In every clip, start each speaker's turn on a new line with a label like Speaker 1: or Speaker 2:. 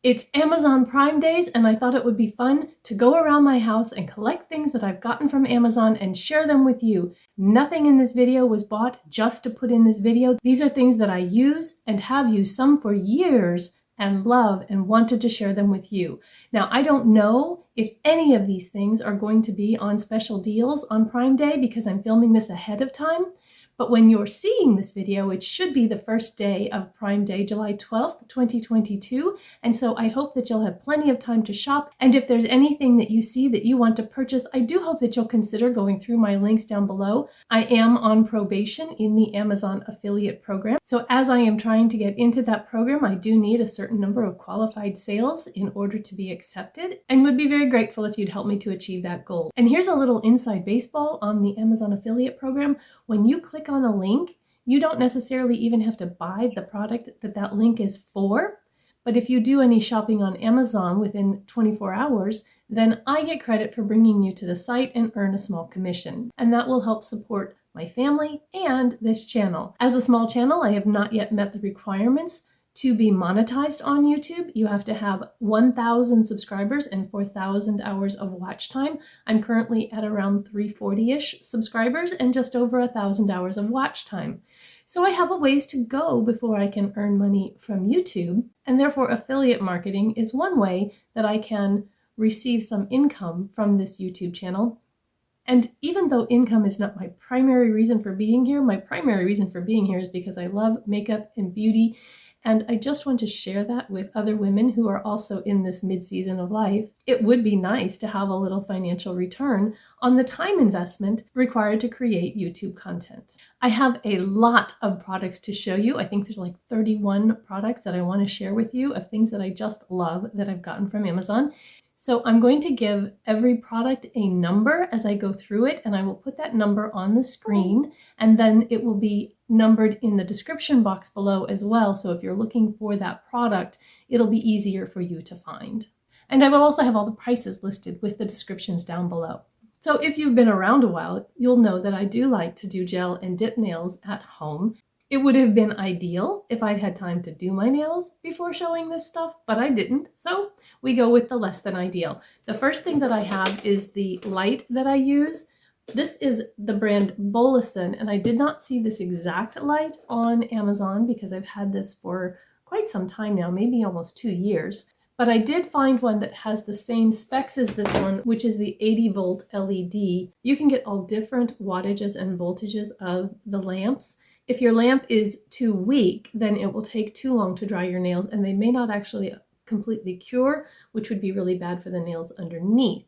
Speaker 1: It's Amazon Prime Days, and I thought it would be fun to go around my house and collect things that I've gotten from Amazon and share them with you. Nothing in this video was bought just to put in this video. These are things that I use and have used some for years and love and wanted to share them with you. Now, I don't know if any of these things are going to be on special deals on Prime Day because I'm filming this ahead of time. But when you're seeing this video, it should be the first day of Prime Day, July 12th, 2022. And so I hope that you'll have plenty of time to shop. And if there's anything that you see that you want to purchase, I do hope that you'll consider going through my links down below. I am on probation in the Amazon affiliate program. So as I am trying to get into that program, I do need a certain number of qualified sales in order to be accepted, and would be very grateful if you'd help me to achieve that goal. And here's a little inside baseball on the Amazon affiliate program. When you click on a link, you don't necessarily even have to buy the product that link is for. But if you do any shopping on Amazon within 24 hours, then I get credit for bringing you to the site and earn a small commission. And that will help support my family and this channel. As a small channel, I have not yet met the requirements to be monetized on YouTube. You have to have 1,000 subscribers and 4,000 hours of watch time. I'm currently at around 340-ish subscribers and just over 1,000 hours of watch time. So I have a ways to go before I can earn money from YouTube, and therefore affiliate marketing is one way that I can receive some income from this YouTube channel. And even though income is not my primary reason for being here, my primary reason for being here is because I love makeup and beauty. And I just want to share that with other women who are also in this mid-season of life. It would be nice to have a little financial return on the time investment required to create YouTube content. I have a lot of products to show you. I think there's like 31 products that I want to share with you of things that I just love that I've gotten from Amazon. So I'm going to give every product a number as I go through it, and I will put that number on the screen, and then it will be numbered in the description box below as well. So if you're looking for that product, it'll be easier for you to find. And I will also have all the prices listed with the descriptions down below. So if you've been around a while, you'll know that I do like to do gel and dip nails at home. It would have been ideal if I'd had time to do my nails before showing this stuff, but I didn't, so we go with the less than ideal. The first thing that I have is the light that I use. This is the brand Bolison, and I did not see this exact light on Amazon because I've had this for quite some time now, maybe almost 2 years. But I did find one that has the same specs as this one, which is the 80-volt LED. You can get all different wattages and voltages of the lamps. If your lamp is too weak, then it will take too long to dry your nails, and they may not actually completely cure, which would be really bad for the nails underneath.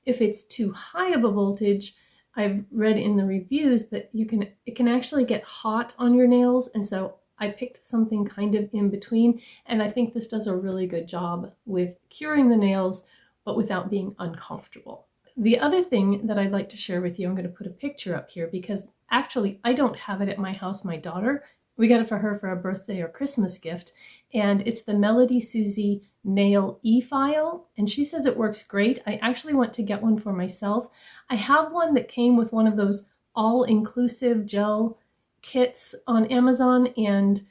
Speaker 1: If it's too high of a voltage, I've read in the reviews that it can actually get hot on your nails, and so I picked something kind of in between, and I think this does a really good job with curing the nails, but without being uncomfortable. The other thing that I'd like to share with you, I'm going to put a picture up here because actually I don't have it at my house. My daughter, we got it for her for a birthday or Christmas gift, and it's the Melody Susie Nail Efile, and she says it works great. I actually want to get one for myself. I have one that came with one of those all-inclusive gel kits on Amazon, and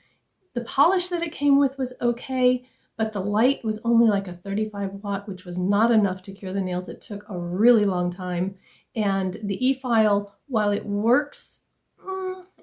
Speaker 1: the polish that it came with was okay, but the light was only like a 35 watt, which was not enough to cure the nails. It took a really long time, and the Efile, while it works,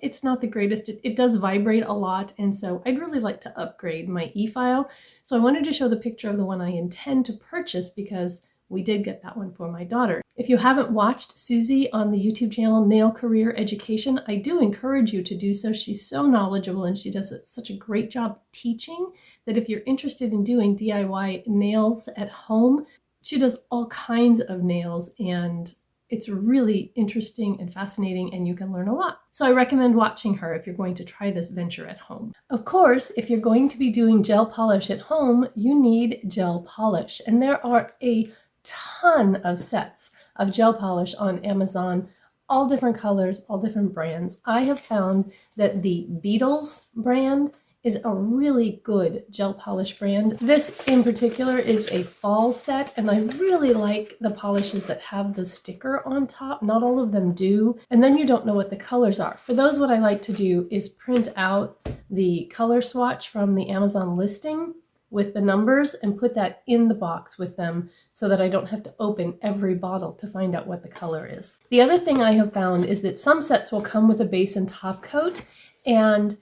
Speaker 1: it's not the greatest. It does vibrate a lot, and so I'd really like to upgrade my Efile. So I wanted to show the picture of the one I intend to purchase because we did get that one for my daughter. If you haven't watched Susie on the YouTube channel Nail Career Education, I do encourage you to do so. She's so knowledgeable and she does such a great job teaching that if you're interested in doing DIY nails at home, she does all kinds of nails, and it's really interesting and fascinating, and you can learn a lot. So I recommend watching her if you're going to try this venture at home. Of course, if you're going to be doing gel polish at home, you need gel polish, and there are a ton of sets of gel polish on Amazon, all different colors, all different brands. I have found that the Beetles brand is a really good gel polish brand. This in particular is a fall set, and I really like the polishes that have the sticker on top. Not all of them do, and then you don't know what the colors are. For those, what I like to do is print out the color swatch from the Amazon listing with the numbers and put that in the box with them so that I don't have to open every bottle to find out what the color is. The other thing I have found is that some sets will come with a base and top coat, and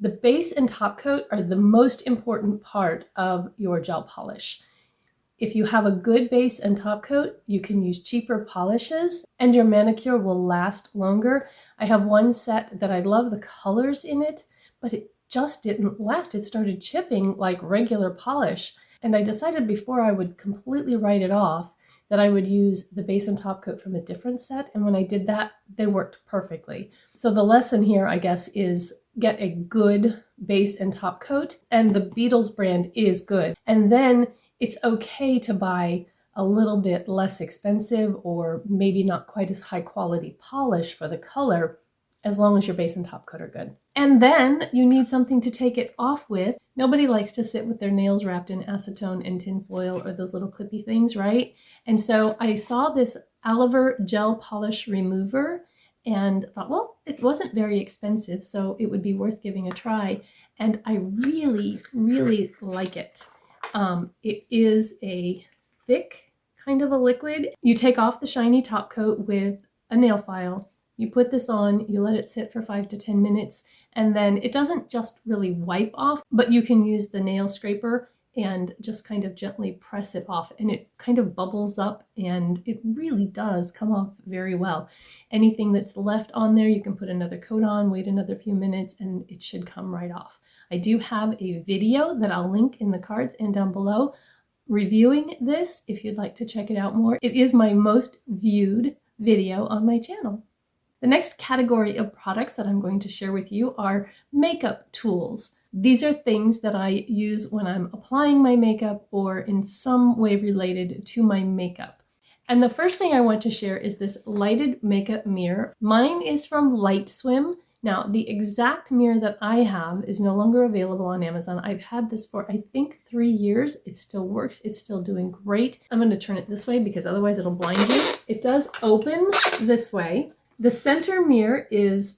Speaker 1: the base and top coat are the most important part of your gel polish. If you have a good base and top coat, you can use cheaper polishes and your manicure will last longer. I have one set that I love the colors in it, but it just didn't last. It started chipping like regular polish. And I decided before I would completely write it off that I would use the base and top coat from a different set. And when I did that, they worked perfectly. So the lesson here, I guess, is get a good base and top coat. And the Beetles brand is good. And then it's okay to buy a little bit less expensive or maybe not quite as high quality polish for the color, as long as your base and top coat are good. And then you need something to take it off with. Nobody likes to sit with their nails wrapped in acetone and tin foil or those little clippy things, right? And so I saw this Oliver gel polish remover and thought, well, it wasn't very expensive, so it would be worth giving a try. And I really, really like it. It is a thick kind of a liquid. You take off the shiny top coat with a nail file. You put this on, you let it sit for 5 to 10 minutes, and then it doesn't just really wipe off, but you can use the nail scraper and just kind of gently press it off, and it kind of bubbles up, and it really does come off very well. Anything that's left on there, you can put another coat on, wait another few minutes, and it should come right off. I do have a video that I'll link in the cards and down below reviewing this if you'd like to check it out more. It is my most viewed video on my channel. The next category of products that I'm going to share with you are makeup tools. These are things that I use when I'm applying my makeup or in some way related to my makeup. And the first thing I want to share is this lighted makeup mirror. Mine is from Light Swim. Now, the exact mirror that I have is no longer available on Amazon. I've had this for, I think, 3 years. It still works. It's still doing great. I'm going to turn it this way because otherwise it'll blind you. It does open this way. The center mirror is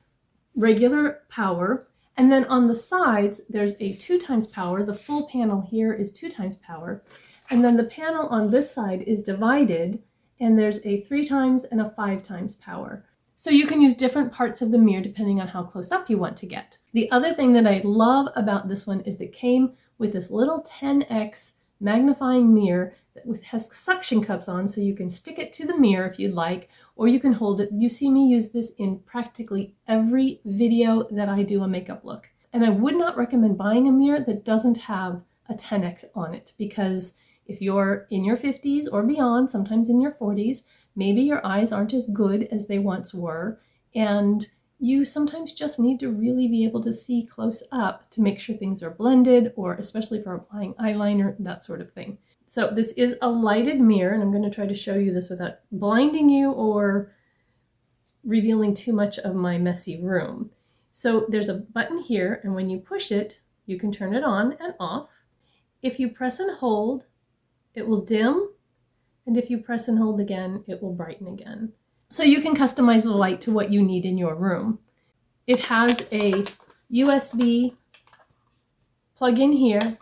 Speaker 1: regular power. And then on the sides, there's a 2 times power. The full panel here is 2 times power. And then the panel on this side is divided, and there's a 3 times and a 5 times power. So you can use different parts of the mirror depending on how close up you want to get. The other thing that I love about this one is that it came with this little 10x magnifying mirror that has suction cups on, so you can stick it to the mirror if you'd like, or you can hold it. You see me use this in practically every video that I do a makeup look. And I would not recommend buying a mirror that doesn't have a 10x on it, because if you're in your 50s or beyond, sometimes in your 40s, maybe your eyes aren't as good as they once were, and you sometimes just need to really be able to see close up to make sure things are blended, or especially for applying eyeliner, that sort of thing. So this is a lighted mirror, and I'm going to try to show you this without blinding you or revealing too much of my messy room. So there's a button here, and when you push it, you can turn it on and off. If you press and hold, it will dim, and if you press and hold again, it will brighten again. So you can customize the light to what you need in your room. It has a USB plug-in here,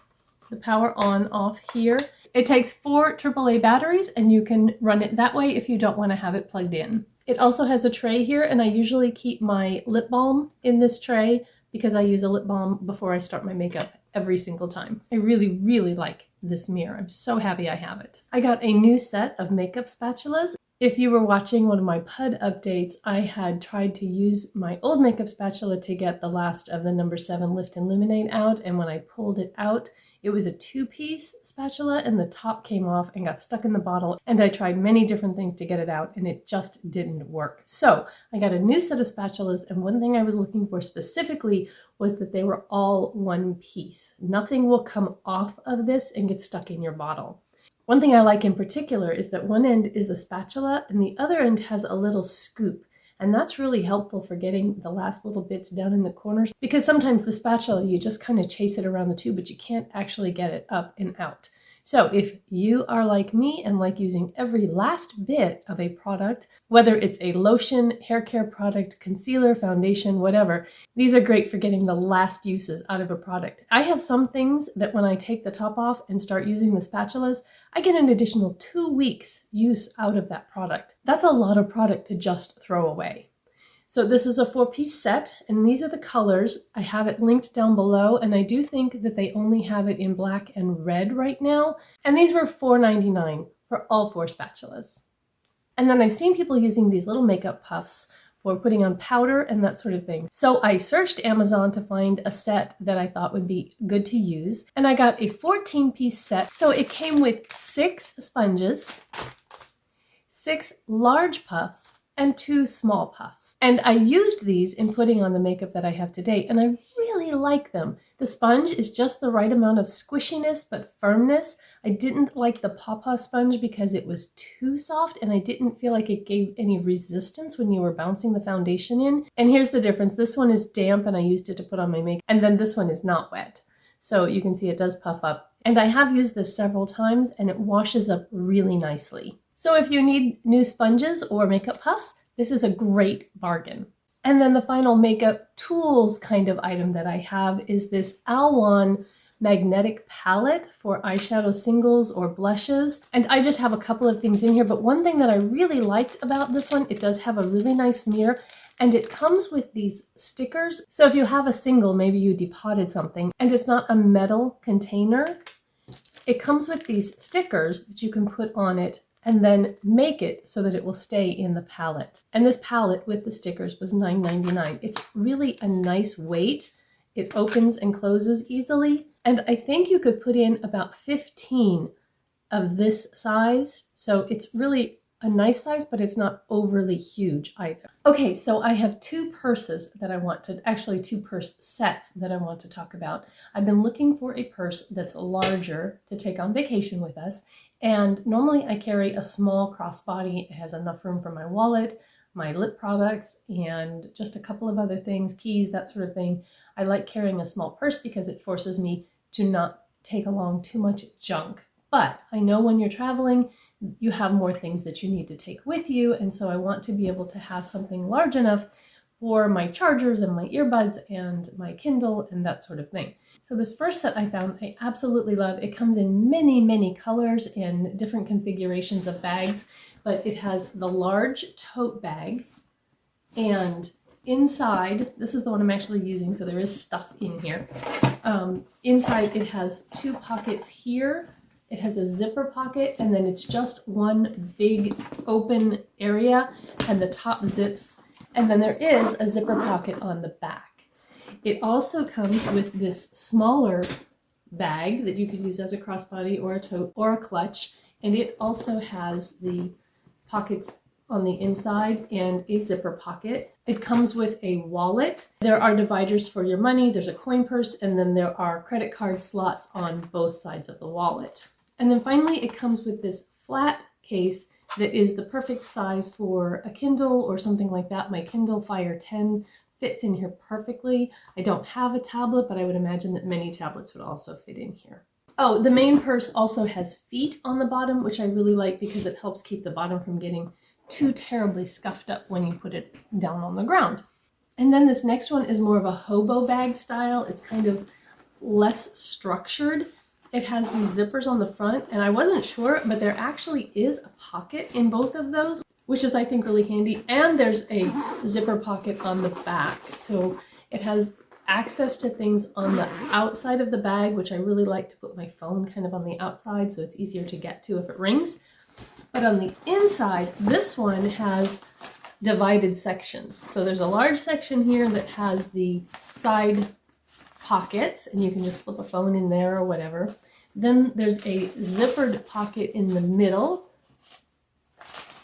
Speaker 1: the power on off here. It takes 4 AAA batteries, and you can run it that way if you don't want to have it plugged in. It also has a tray here, and I usually keep my lip balm in this tray because I use a lip balm before I start my makeup every single time. I really, really like this mirror. I'm so happy I have it. I got a new set of makeup spatulas. If you were watching one of my PUD updates, I had tried to use my old makeup spatula to get the last of the number 7 Lift and Illuminate out, and when I pulled it out, it was a 2-piece spatula, and the top came off and got stuck in the bottle, and I tried many different things to get it out, and it just didn't work. So I got a new set of spatulas, and one thing I was looking for specifically was that they were all 1 piece. Nothing will come off of this and get stuck in your bottle. One thing I like in particular is that one end is a spatula and the other end has a little scoop. And that's really helpful for getting the last little bits down in the corners, because sometimes the spatula, you just kind of chase it around the tube, but you can't actually get it up and out. So if you are like me and like using every last bit of a product, whether it's a lotion, hair care product, concealer, foundation, whatever, these are great for getting the last uses out of a product. I have some things that when I take the top off and start using the spatulas, I get an additional 2 weeks use out of that product. That's a lot of product to just throw away. So this is a 4-piece set, and these are the colors. I have it linked down below, and I do think that they only have it in black and red right now. And these were $4.99 for all 4 spatulas. And then I've seen people using these little makeup puffs for putting on powder and that sort of thing. So I searched Amazon to find a set that I thought would be good to use, and I got a 14-piece set. So it came with 6 sponges, 6 large puffs, and 2 small puffs. And I used these in putting on the makeup that I have today, and I really like them. The sponge is just the right amount of squishiness but firmness. I didn't like the pawpaw sponge because it was too soft, and I didn't feel like it gave any resistance when you were bouncing the foundation in. And here's the difference. This one is damp and I used it to put on my makeup, and then this one is not wet. So you can see it does puff up. And I have used this several times and it washes up really nicely. So if you need new sponges or makeup puffs, this is a great bargain. And then the final makeup tools kind of item that I have is this Alwan magnetic palette for eyeshadow singles or blushes. And I just have a couple of things in here, but one thing that I really liked about this one, it does have a really nice mirror, and it comes with these stickers. So if you have a single, maybe you depotted something, and it's not a metal container, it comes with these stickers that you can put on it and then make it so that it will stay in the palette. And this palette with the stickers was $9.99. It's really a nice weight. It opens and closes easily. And I think you could put in about 15 of this size. So it's really a nice size, but it's not overly huge either. Okay, so I have 2 purses that I want to, actually 2 purse sets that I want to talk about. I've been looking for a purse that's larger to take on vacation with us. And normally I carry a small crossbody. It has enough room for my wallet, my lip products, and just a couple of other things, keys, that sort of thing. I like carrying a small purse because it forces me to not take along too much junk. But I know when you're traveling, you have more things that you need to take with you. And so I want to be able to have something large enough for my chargers and my earbuds and my Kindle and that sort of thing. So this first set I found I absolutely love. It comes in many, many colors and different configurations of bags, but it has the large tote bag, and inside, this is the one I'm actually using, so there is stuff in here. Inside it has 2 pockets here. It has a zipper pocket, and then it's just one big open area, and the top zips, and then there is a zipper pocket on the back. It also comes with this smaller bag that you could use as a crossbody or a tote or a clutch, and it also has the pockets on the inside and a zipper pocket. It comes with a wallet. There are dividers for your money, there's a coin purse, and then there are credit card slots on both sides of the wallet. And then finally, it comes with this flat case that is the perfect size for a Kindle or something like that. My Kindle Fire 10 fits in here perfectly. I don't have a tablet, but I would imagine that many tablets would also fit in here. Oh, the main purse also has feet on the bottom, which I really like because it helps keep the bottom from getting too terribly scuffed up when you put it down on the ground. And then this next one is more of a hobo bag style. It's kind of less structured. It has these zippers on the front, and I wasn't sure, but there actually is a pocket in both of those, which is, I think, really handy. And there's a zipper pocket on the back. So it has access to things on the outside of the bag, which I really like to put my phone kind of on the outside so it's easier to get to if it rings. But on the inside, this one has divided sections. So there's a large section here that has the side pockets, and you can just slip a phone in there or whatever. Then there's a zippered pocket in the middle,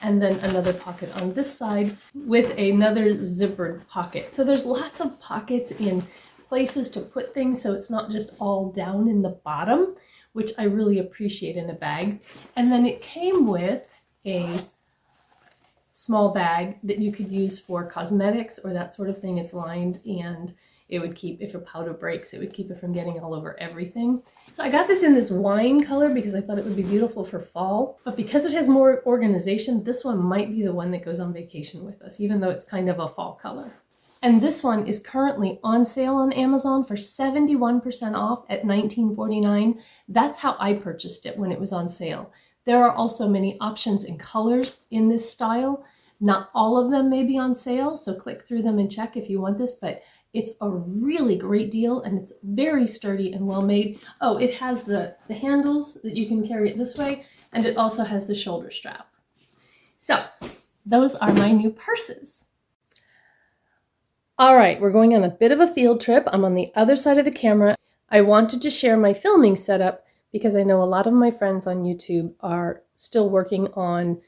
Speaker 1: and then another pocket on this side with another zippered pocket. So there's lots of pockets in places to put things, so it's not just all down in the bottom, which I really appreciate in a bag. And then it came with a small bag that you could use for cosmetics or that sort of thing. It's lined and it would keep, if your powder breaks, it would keep it from getting all over everything. So I got this in this wine color because I thought it would be beautiful for fall, but because it has more organization, this one might be the one that goes on vacation with us, even though it's kind of a fall color. And this one is currently on sale on Amazon for 71% off at $19.49. That's how I purchased it when it was on sale. There are also many options and colors in this style. Not all of them may be on sale, so click through them and check if you want this, but it's a really great deal and it's very sturdy and well made. Oh, it has the handles that you can carry it this way, and it also has the shoulder strap. So those are my new purses. All right, we're going on a bit of a field trip. I'm on the other side of the camera. I wanted to share my filming setup because I know a lot of my friends on YouTube are still working on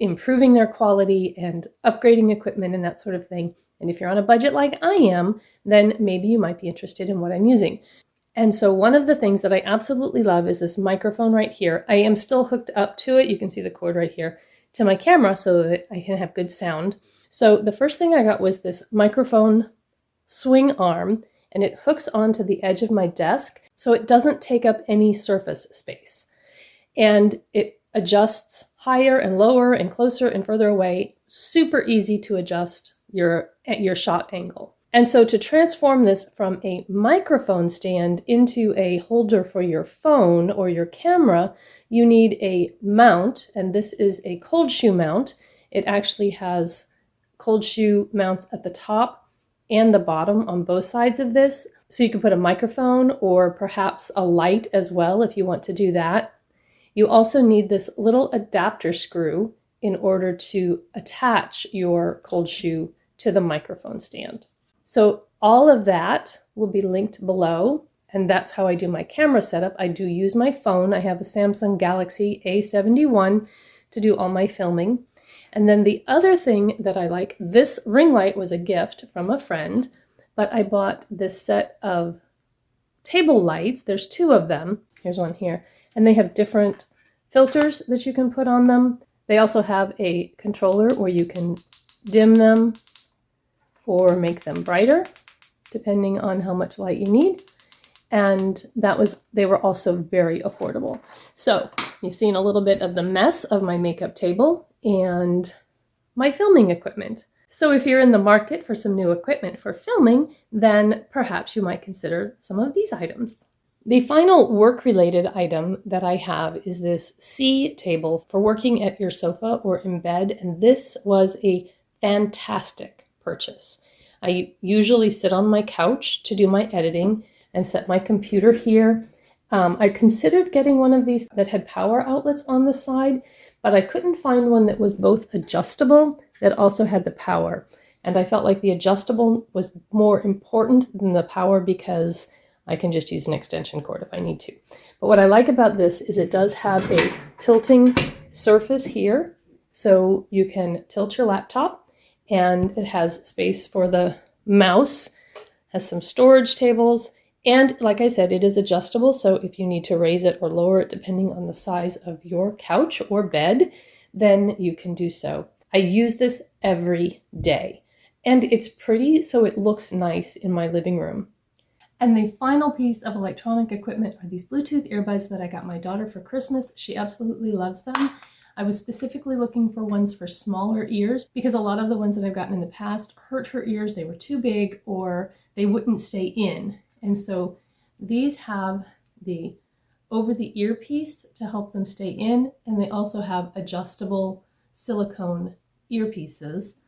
Speaker 1: improving their quality and upgrading equipment and that sort of thing. And if you're on a budget like I am, then maybe you might be interested in what I'm using. And so one of the things that I absolutely love is this microphone right here. I am still hooked up to it. You can see the cord right here to my camera so that I can have good sound. So the first thing I got was this microphone swing arm, and it hooks onto the edge of my desk so it doesn't take up any surface space. And it adjusts higher and lower and closer and further away. Super easy to adjust your shot angle. And so to transform this from a microphone stand into a holder for your phone or your camera, you need a mount, and this is a cold shoe mount. It actually has cold shoe mounts at the top and the bottom on both sides of this. So you can put a microphone or perhaps a light as well if you want to do that. You also need this little adapter screw in order to attach your cold shoe to the microphone stand. So all of that will be linked below, and that's how I do my camera setup. I do use my phone. I have a Samsung Galaxy A71 to do all my filming. And then the other thing that I like, this ring light was a gift from a friend, but I bought this set of table lights. There's two of them. Here's one here. And they have different filters that you can put on them. They also have a controller where you can dim them or make them brighter, depending on how much light you need. And they were also very affordable. So you've seen a little bit of the mess of my makeup table and my filming equipment. So if you're in the market for some new equipment for filming, then perhaps you might consider some of these items. The final work-related item that I have is this C table for working at your sofa or in bed, and this was a fantastic purchase. I usually sit on my couch to do my editing and set my computer here. I considered getting one of these that had power outlets on the side, but I couldn't find one that was both adjustable that also had the power. And I felt like the adjustable was more important than the power because I can just use an extension cord if I need to. But what I like about this is it does have a tilting surface here, so you can tilt your laptop, and it has space for the mouse, has some storage tables, and like I said, it is adjustable, so if you need to raise it or lower it depending on the size of your couch or bed, then you can do so. I use this every day, and it's pretty, so it looks nice in my living room. And the final piece of electronic equipment are these Bluetooth earbuds that I got my daughter for Christmas. She absolutely loves them. I was specifically looking for ones for smaller ears because a lot of the ones that I've gotten in the past hurt her ears. They were too big or they wouldn't stay in. And so these have the over-the-ear piece to help them stay in, and they also have adjustable silicone earpieces.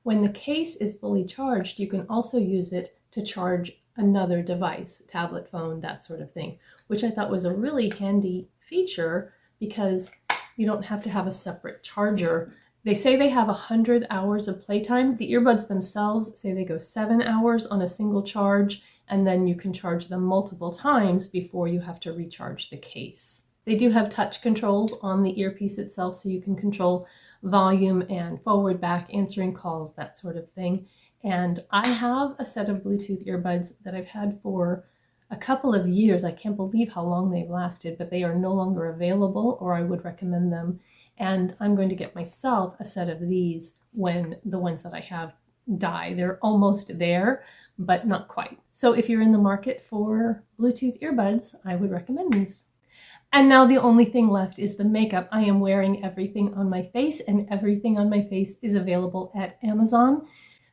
Speaker 1: When the case is fully charged, you can also use it to charge another device, tablet, phone, that sort of thing, which I thought was a really handy feature because you don't have to have a separate charger. They say they have 100 hours of playtime. The earbuds themselves say they go 7 hours on a single charge, and then you can charge them multiple times before you have to recharge the case. They do have touch controls on the earpiece itself, so you can control volume and forward, back, answering calls, that sort of thing. And I have a set of Bluetooth earbuds that I've had for a couple of years. I can't believe how long they've lasted, but they are no longer available, or I would recommend them. And I'm going to get myself a set of these when the ones that I have die. They're almost there, but not quite. So if you're in the market for Bluetooth earbuds, I would recommend these. And now the only thing left is the makeup. I am wearing everything on my face, and everything on my face is available at Amazon.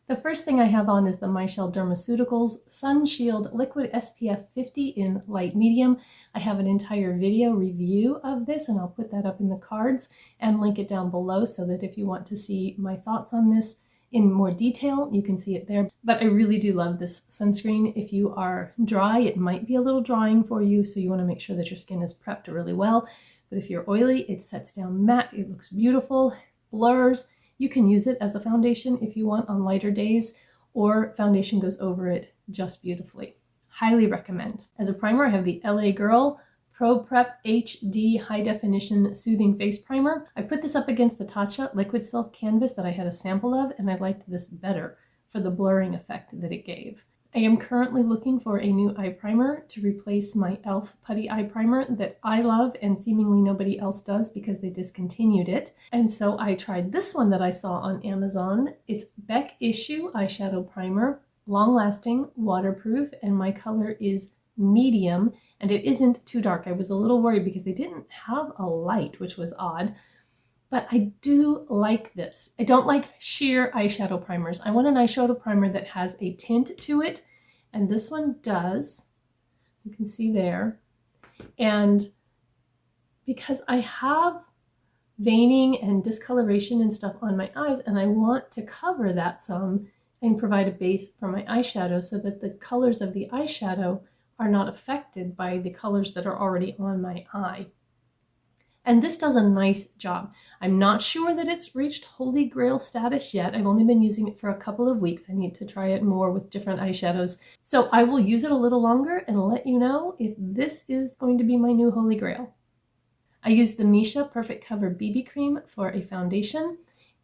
Speaker 1: The first thing I have on is the Eyeshadow Dermaceuticals Sun Shield Liquid SPF 50 in light medium. I have an entire video review of this, and I'll put that up in the cards and link it down below so that if you want to see my thoughts on this in more detail, you can see it there. But I really do love this sunscreen. If you are dry, it might be a little drying for you, so you want to make sure that your skin is prepped really well. But if you're oily, it sets down matte, it looks beautiful, blurs. You can use it as a foundation if you want on lighter days, or foundation goes over it just beautifully. Highly recommend. As a primer, I have the LA Girl Pro Prep HD High Definition Soothing Face Primer. I put this up against the Tatcha Liquid Silk Canvas that I had a sample of, and I liked this better for the blurring effect that it gave. I am currently looking for a new eye primer to replace my e.l.f. Putty Eye Primer that I love and seemingly nobody else does because they discontinued it. And so I tried this one that I saw on Amazon. It's Beck Issue Eyeshadow Primer, long-lasting, waterproof, and my color is medium, and it isn't too dark. I was a little worried because they didn't have a light, which was odd. But I do like this. I don't like sheer eyeshadow primers. I want an eyeshadow primer that has a tint to it, and this one does. You can see there. And because I have veining and discoloration and stuff on my eyes, and I want to cover that some and provide a base for my eyeshadow so that the colors of the eyeshadow are not affected by the colors that are already on my eye. And this does a nice job. I'm not sure that it's reached Holy Grail status yet. I've only been using it for a couple of weeks. I need to try it more with different eyeshadows. So I will use it a little longer and let you know if this is going to be my new Holy Grail. I used the Misha Perfect Cover BB Cream for a foundation,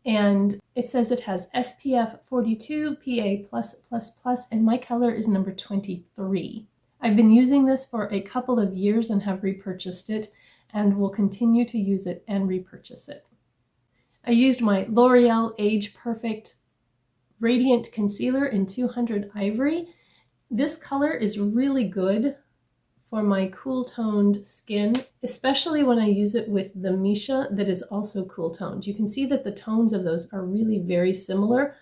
Speaker 1: and it says it has SPF 42 PA+++, and my color is number 23. I've been using this for a couple of years and have repurchased it, and will continue to use it and repurchase it. I used my L'Oreal Age Perfect Radiant Concealer in 200 Ivory. This color is really good for my cool toned skin, especially when I use it with the Misha that is also cool toned. You can see that the tones of those are really very similar,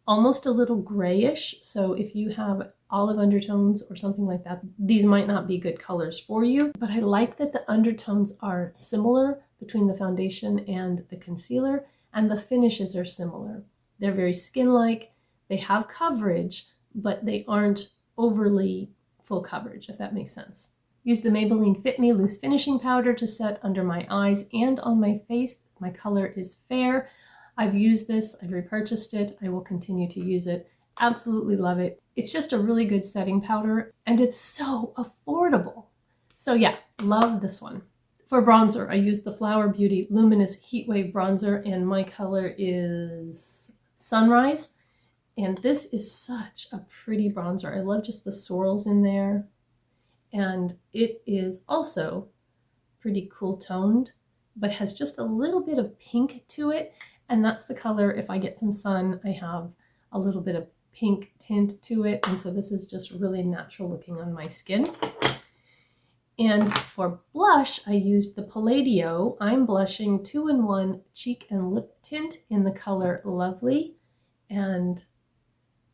Speaker 1: almost a little grayish. So if you have olive undertones or something like that, these might not be good colors for you. But I like that the undertones are similar between the foundation and the concealer, and the finishes are similar. They're very skin-like. They have coverage, but they aren't overly full coverage, if that makes sense. Use the Maybelline Fit Me Loose Finishing Powder to set under my eyes and on my face. My color is fair. I've used this, I've repurchased it, I will continue to use it. Absolutely love it. It's just a really good setting powder, and it's so affordable. So yeah, love this one. For bronzer, I used the Flower Beauty Luminous Heatwave Bronzer, and my color is Sunrise. And this is such a pretty bronzer. I love just the swirls in there. And it is also pretty cool toned, but has just a little bit of pink to it. And that's the color, if I get some sun, I have a little bit of pink tint to it. And so this is just really natural looking on my skin. And for blush, I used the Palladio I'm Blushing 2-in-1 Cheek and Lip Tint in the color Lovely. And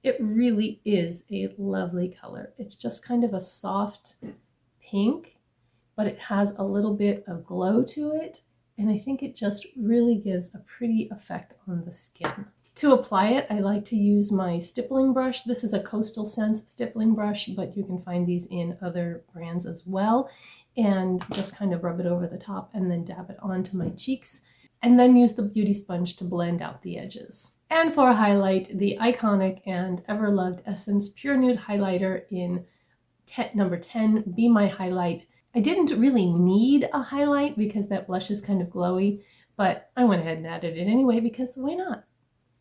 Speaker 1: it really is a lovely color. It's just kind of a soft pink, but it has a little bit of glow to it. And I think it just really gives a pretty effect on the skin. To apply it, I like to use my stippling brush. This is a Coastal Scents stippling brush, but you can find these in other brands as well. And just kind of rub it over the top and then dab it onto my cheeks. And then use the beauty sponge to blend out the edges. And for a highlight, the iconic and ever-loved Essence Pure Nude Highlighter in number 10, Be My Highlight. I didn't really need a highlight because that blush is kind of glowy, but I went ahead and added it anyway because why not?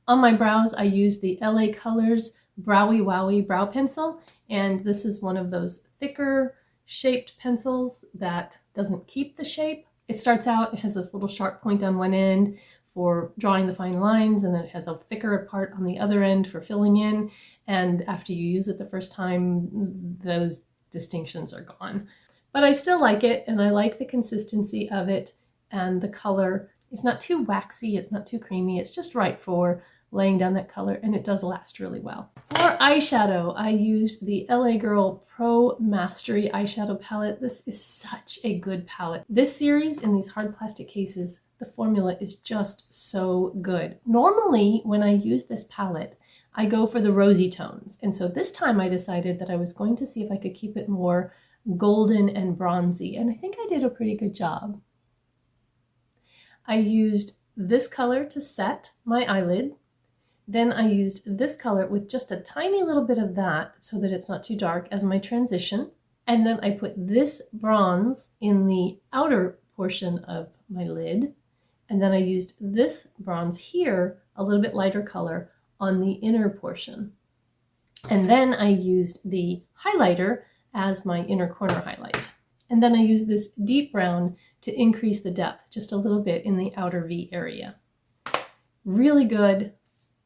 Speaker 1: On my brows, I used the LA Colors Browy Wowie Brow Pencil, and this is one of those thicker shaped pencils that doesn't keep the shape. It starts out, it has this little sharp point on one end for drawing the fine lines, and then it has a thicker part on the other end for filling in. And after you use it the first time, those distinctions are gone. But I still like it, and I like the consistency of it and the color. It's not too waxy, it's not too creamy, it's just right for laying down that color, and it does last really well. For eyeshadow, I used the LA Girl Pro Mastery eyeshadow palette. This is such a good palette. This series in these hard plastic cases, the formula is just so good. Normally, when I use this palette, I go for the rosy tones. And so this time I decided that I was going to see if I could keep it more golden and bronzy. And I think I did a pretty good job. I used this color to set my eyelid. Then I used this color with just a tiny little bit of that so that it's not too dark as my transition. And then I put this bronze in the outer portion of my lid. And then I used this bronze here, a little bit lighter color, on the inner portion. And then I used the highlighter as my inner corner highlight. And then I used this deep brown to increase the depth just a little bit in the outer V area. Really good.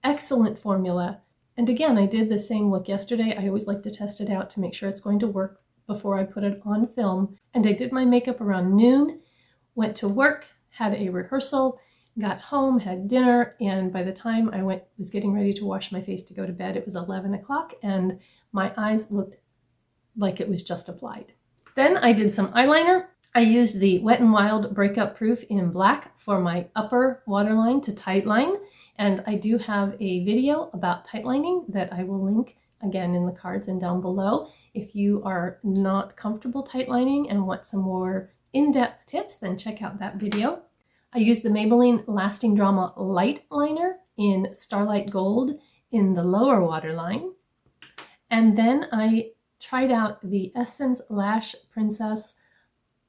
Speaker 1: Excellent formula. And again, I did the same look yesterday. I always like to test it out to make sure it's going to work before I put it on film. And I did my makeup around noon, went to work, had a rehearsal, got home, had dinner, and by the time I was getting ready to wash my face to go to bed, it was 11 o'clock and my eyes looked like it was just applied. Then I did some eyeliner. I used the Wet n Wild Breakup Proof in black for my upper waterline to tightline. And I do have a video about tightlining that I will link again in the cards and down below. If you are not comfortable tightlining and want some more in-depth tips, then check out that video. I used the Maybelline Lasting Drama Light Liner in Starlight Gold in the lower waterline. And then I tried out the Essence Lash Princess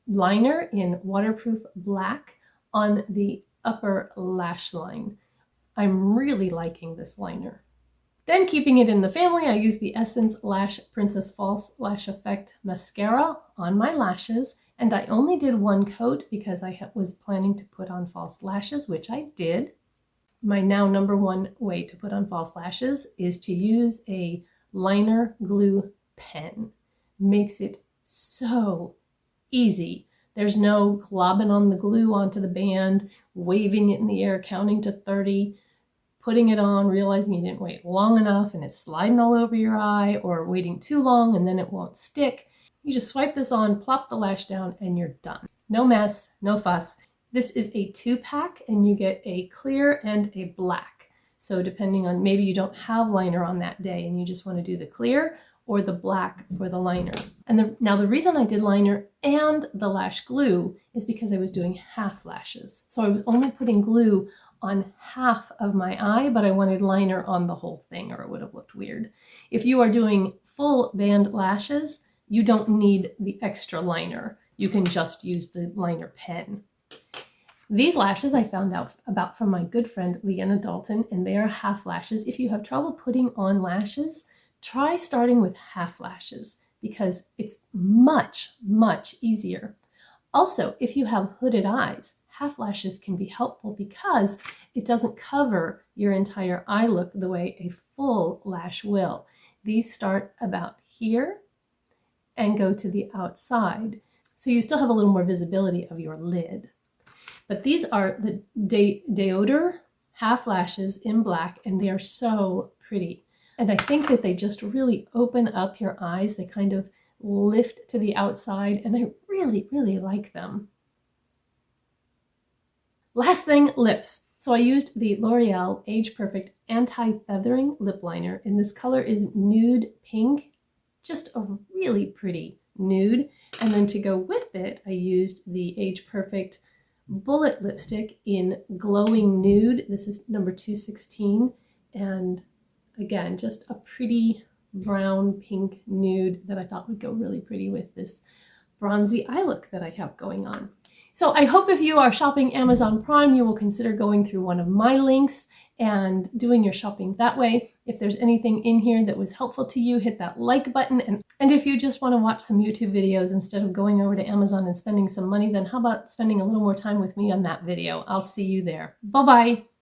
Speaker 1: liner in waterproof black on the upper lash line. I'm really liking this liner. Then keeping it in the family, I used the Essence Lash Princess False Lash Effect Mascara on my lashes, and I only did one coat because I was planning to put on false lashes, which I did. My now #1 way to put on false lashes is to use a liner glue pen. Makes it so easy. There's no globbing on the glue onto the band, waving it in the air, counting to 30, putting it on, realizing you didn't wait long enough and it's sliding all over your eye, or waiting too long and then it won't stick. You just swipe this on, plop the lash down, and you're done. No mess, no fuss. This is a 2-pack and you get a clear and a black. So depending on, maybe you don't have liner on that day and you just want to do the clear or the black for the liner. And now the reason I did liner and the lash glue is because I was doing half lashes. So I was only putting glue on half of my eye, but I wanted liner on the whole thing or it would have looked weird. If you are doing full band lashes, you don't need the extra liner. You can just use the liner pen. These lashes I found out about from my good friend Leanna Dalton, and they are half lashes. If you have trouble putting on lashes, try starting with half lashes because it's much, much easier. Also, if you have hooded eyes, half lashes can be helpful because it doesn't cover your entire eye look the way a full lash will. These start about here and go to the outside. So you still have a little more visibility of your lid. But these are the Deodor half lashes in black, and they are so pretty. And I think that they just really open up your eyes. They kind of lift to the outside, and I really, really like them. Last thing, lips. So I used the L'Oreal Age Perfect Anti-Feathering Lip Liner, and this color is nude pink, just a really pretty nude. And then to go with it, I used the Age Perfect Bullet Lipstick in Glowing Nude. This is number 216, and again, just a pretty brown pink nude that I thought would go really pretty with this bronzy eye look that I have going on. So I hope if you are shopping Amazon Prime, you will consider going through one of my links and doing your shopping that way. If there's anything in here that was helpful to you, hit that like button. And if you just want to watch some YouTube videos instead of going over to Amazon and spending some money, then how about spending a little more time with me on that video? I'll see you there. Bye-bye.